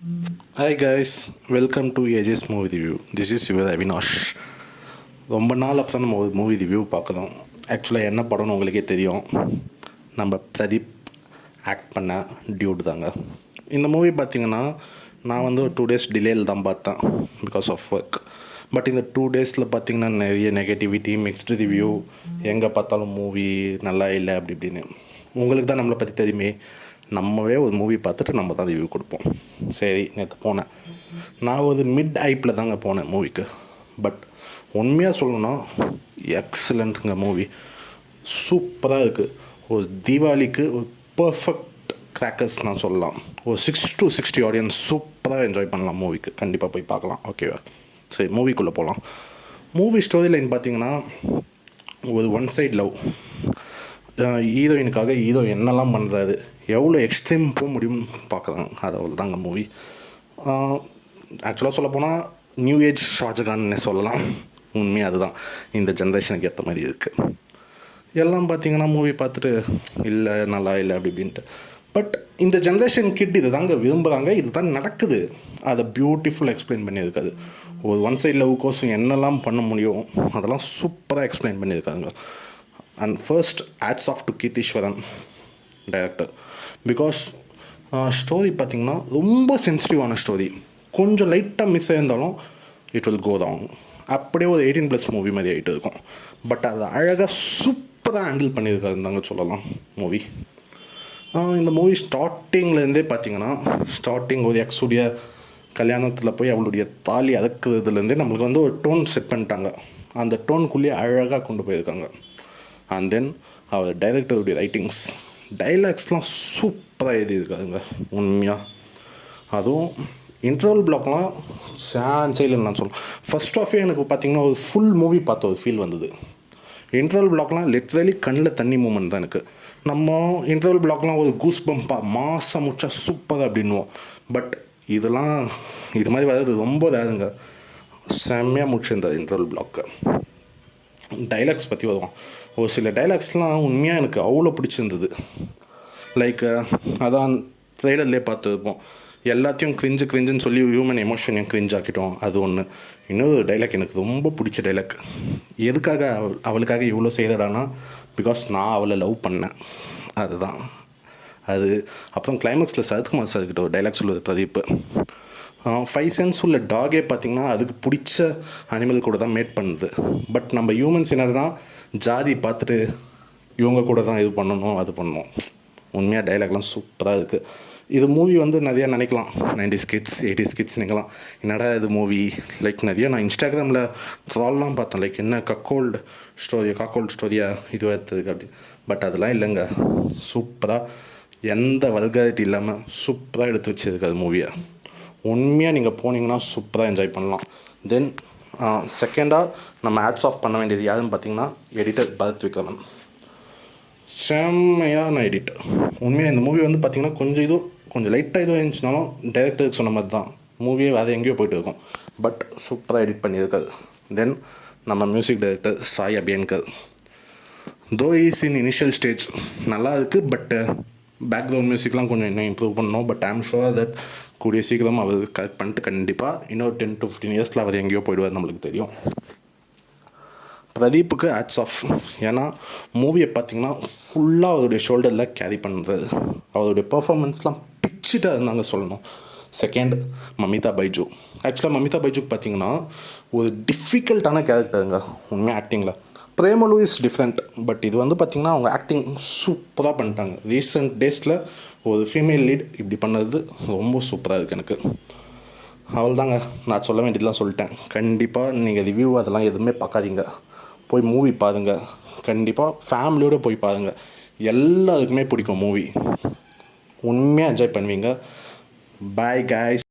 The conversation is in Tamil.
Hi guys, welcome to AJ's Movie Review. This is your Avinash. ரொம்ப நாள் அப்போ தான் நம்ம ஒரு மூவி ரிவ்யூ பார்க்குறோம். ஆக்சுவலாக என்ன படம்னு உங்களுக்கே தெரியும். நம்ம பிரதீப் ஆக்ட் பண்ண டியூட் தாங்க. இந்த மூவி பார்த்திங்கன்னா நான் வந்து ஒரு 2 days டிலேயில் தான் பார்த்தேன் பிகாஸ் ஆஃப் ஒர்க். பட் இந்த 2 daysல பார்த்திங்கன்னா நிறைய நெகட்டிவிட்டி, மிக்ஸ்டு ரிவ்யூ, எங்கே பார்த்தாலும் மூவி நல்லா இல்லை அப்படி இப்படின்னு. உங்களுக்கு தான் நம்மளை பற்றி தெரியுமே, நம்மவே ஒரு மூவி பார்த்துட்டு நம்ம தான் ரிவ்யூ கொடுப்போம். சரி, நேற்று போனேன். நான் ஒரு மிட் ஹைப்பில் தாங்க போனேன் மூவிக்கு. பட் உண்மையாக சொல்லணும்னா எக்ஸலண்ட்டுங்க மூவி. சூப்பராக இருக்குது. ஒரு தீபாவளிக்கு ஒரு பர்ஃபெக்ட் கிராக்கர்ஸ் நான் சொல்லலாம். ஒரு 6 to 60 ஆடியன்ஸ் சூப்பராக என்ஜாய் பண்ணலாம் மூவிக்கு. கண்டிப்பாக போய் பார்க்கலாம். ஓகேவா? சரி, மூவிக்குள்ளே போகலாம். மூவி ஸ்டோரி லைன் பார்த்திங்கன்னா ஒரு ஒன் சைட் லவ். ஹீரோயினுக்காக ஹீரோ என்னெல்லாம் பண்ணுறாரு, எவ்வளோ எக்ஸ்ட்ரீம் போக முடியும்னு பார்க்குறாங்க. அது தாங்க மூவி. ஆக்சுவலாக சொல்லப்போனால் நியூ ஏஜ் ஷாஜகான்னு சொல்லலாம். உண்மையாக அதுதான் இந்த ஜென்ரேஷனுக்கு ஏற்ற மாதிரி இருக்குது. எல்லாம் பார்த்திங்கன்னா மூவி பார்த்துட்டு இல்லை நல்லா இல்லை அப்படி இப்படின்ட்டு. பட் இந்த ஜென்ரேஷன் கிட் இது தாங்க விரும்புகிறாங்க, இது தான் நடக்குது. அதை பியூட்டிஃபுல் எக்ஸ்பிளைன் பண்ணியிருக்காது. ஒரு ஒன் சைட் லவ் கோர்ஸும் என்னெல்லாம் பண்ண முடியும் அதெல்லாம் சூப்பராக எக்ஸ்பிளைன் பண்ணியிருக்காங்க. And first hats off to Keerthiswaran director. Because story பார்த்திங்கன்னா ரொம்ப சென்சிட்டிவான ஸ்டோரி. கொஞ்சம் லைட்டாக மிஸ் ஆயிருந்தாலும் இட் வில் கோ ராங். அப்படியே ஒரு 18+ மூவி மாதிரி ஆகிட்டு இருக்கும். பட் அதை அழகாக சூப்பராக ஹேண்டில் பண்ணியிருக்காருந்தாங்க சொல்லலாம் மூவி. இந்த மூவி ஸ்டார்டிங்லேருந்தே பார்த்திங்கன்னா ஒரு எக்ஸுடைய கல்யாணத்தில் போய் அவளுடைய தாலி அறுக்கிறதுலேருந்தே நம்மளுக்கு வந்து ஒரு டோன் செட் பண்ணிட்டாங்க. அந்த டோனுக்குள்ளேயே அழகாக கொண்டு போயிருக்காங்க. அண்ட் தென் அவர் டைரக்டருடைய ரைட்டிங்ஸ், டைலாக்ஸ்லாம் சூப்பராக எழுதியிருக்காருங்க உண்மையாக. அதுவும் இன்டர்வல் பிளாக்லாம் சான்ஸே இல்லைன்னு நான் சொல்லுவேன். ஃபர்ஸ்ட் ஆஃபே எனக்கு பார்த்திங்கன்னா ஒரு ஃபுல் மூவி பார்த்த ஒரு ஃபீல் வந்தது. இன்டர்வல் பிளாக்லாம் லிட்ரலி கண்ணில் தண்ணி மூமெண்ட் தான் எனக்கு. நம்ம இன்டர்வல் பிளாக்லாம் ஒரு கூஸ் பம்பாக மாதம் முடிச்சா சூப்பராக அப்படின்வோம். பட் இதெல்லாம் இது மாதிரி வர்றது ரொம்ப ரேருங்க. செம்மையாக முடிச்சிருந்தார் இன்டர்வல் பிளாக்கு. டைலாக்ஸ் பற்றி வருவோம். ஒரு சில டைலாக்ஸ்லாம் உண்மையாக எனக்கு அவ்வளோ பிடிச்சிருந்தது. லைக் அதான் ட்ரெய்லர்லேயே பார்த்துருப்போம், எல்லாத்தையும் கிரிஞ்சுன்னு சொல்லி ஹியூமன் எமோஷனையும் கிரிஞ்ச் ஆக்கிட்டோம். அது ஒன்று. இன்னொரு டைலாக் எனக்கு ரொம்ப பிடிச்ச டைலாக். எதுக்காக அவளுக்காக இவ்வளோ செய்தடானா, பிகாஸ் நான் அவளை லவ் பண்ணேன், அதுதான் அது. அப்புறம் கிளைமேக்ஸில் சரத்குமார் சார்கிட்ட ஒரு டைலாக் சொல்லுவது பிரதீப், 5 சென்ஸ் உள்ள டாகே பார்த்திங்கன்னா அதுக்கு பிடிச்ச அனிமல் கூட தான் மேட் பண்ணுது. பட் நம்ம ஹியூமன்ஸ் என்னன்னா ஜாதி பார்த்துட்டு இவங்க கூட தான் இது பண்ணணும் அது பண்ணணும். உண்மையாக டைலாக்லாம் சூப்பராக இருக்குது. இது மூவி வந்து நிறையா நினைக்கலாம் 90s கிட்ஸ் 80s கிட்ஸ் நினைக்கலாம், என்னடா இது மூவி. லைக் நிறைய நான் இன்ஸ்டாகிராமில் ட்ரால்லாம் பார்த்தேன், லைக் என்ன காக்கோல்டு ஸ்டோரியாக இது எடுத்ததுக்கு அப்படி. பட் அதெல்லாம் இல்லைங்க. சூப்பராக எந்த வல்காரிட்டி இல்லாமல் சூப்பராக எடுத்து வச்சிருக்கு அது மூவியை. உண்மையாக நீங்கள் போனீங்கன்னா சூப்பராக என்ஜாய் பண்ணலாம். தென் செகண்டாக நம்ம ஹேட்ஸ் ஆஃப் பண்ண வேண்டியது யாருன்னு பார்த்தீங்கன்னா எடிட்டர் பரத் விக்ரமன். செம்மையான எடிட்டர். உண்மையாக இந்த மூவி வந்து பார்த்திங்கன்னா கொஞ்சம் லைட்டாக இதுவும் இருந்துச்சுனாலும் டைரக்டருக்கு சொன்ன மாதிரி தான் மூவியே வேறு எங்கேயோ போய்ட்டு இருக்கும். பட் சூப்பராக எடிட் பண்ணியிருக்காது. தென் நம்ம music director Sai Abhyankar. Though is in initial stage நல்லா இருக்குது. பட் பேக்ரவுண்ட் மியூசிக்லாம் கொஞ்சம் இன்னும் இம்ப்ரூவ் பண்ணணும். பட் ஐ ஆம் ஷுர் தட் கூடிய சீக்கிரம் அவர் கரெக்ட் பண்ணிட்டு கண்டிப்பாக இன்னொரு 10 to 15 இயர்ஸில் அவர் எங்கேயோ போயிடுவார், நம்மளுக்கு தெரியும். பிரதீப்புக்கு ஹேட்ஸ் ஆஃப். ஏன்னா மூவியை பார்த்திங்கன்னா ஃபுல்லாக அவருடைய ஷோல்டரில் கேரி பண்ணுறது. அவருடைய பர்ஃபார்மன்ஸ்லாம் பிச்சுட்டாக இருந்தாங்க சொல்லணும். செகண்ட் மமிதா பைஜு. ஆக்சுவலாக மமிதா பைஜுக்கு பார்த்திங்கன்னா ஒரு டிஃபிகல்ட்டான கேரக்டருங்க உண்மையாக ஆக்டிங்கில். Premalu is different. பட் இது வந்து பார்த்திங்கன்னா அவங்க ஆக்டிங் சூப்பராக பண்ணிட்டாங்க. ரீசெண்ட் டேஸில் ஒரு ஃபீமேல் லீட் இப்படி பண்ணது ரொம்ப சூப்பராக இருக்குது எனக்கு. அவள் தாங்க, நான் சொல்ல வேண்டியதெல்லாம் சொல்லிட்டேன். கண்டிப்பாக நீங்கள் ரிவ்யூ அதெல்லாம் எதுவுமே பார்க்காதீங்க, போய் மூவி பாருங்கள். கண்டிப்பாக ஃபேமிலியோடு போய் பாருங்கள். எல்லாருக்குமே பிடிக்கும் மூவி. உண்மையாக என்ஜாய் பண்ணுவீங்க. Bye guys.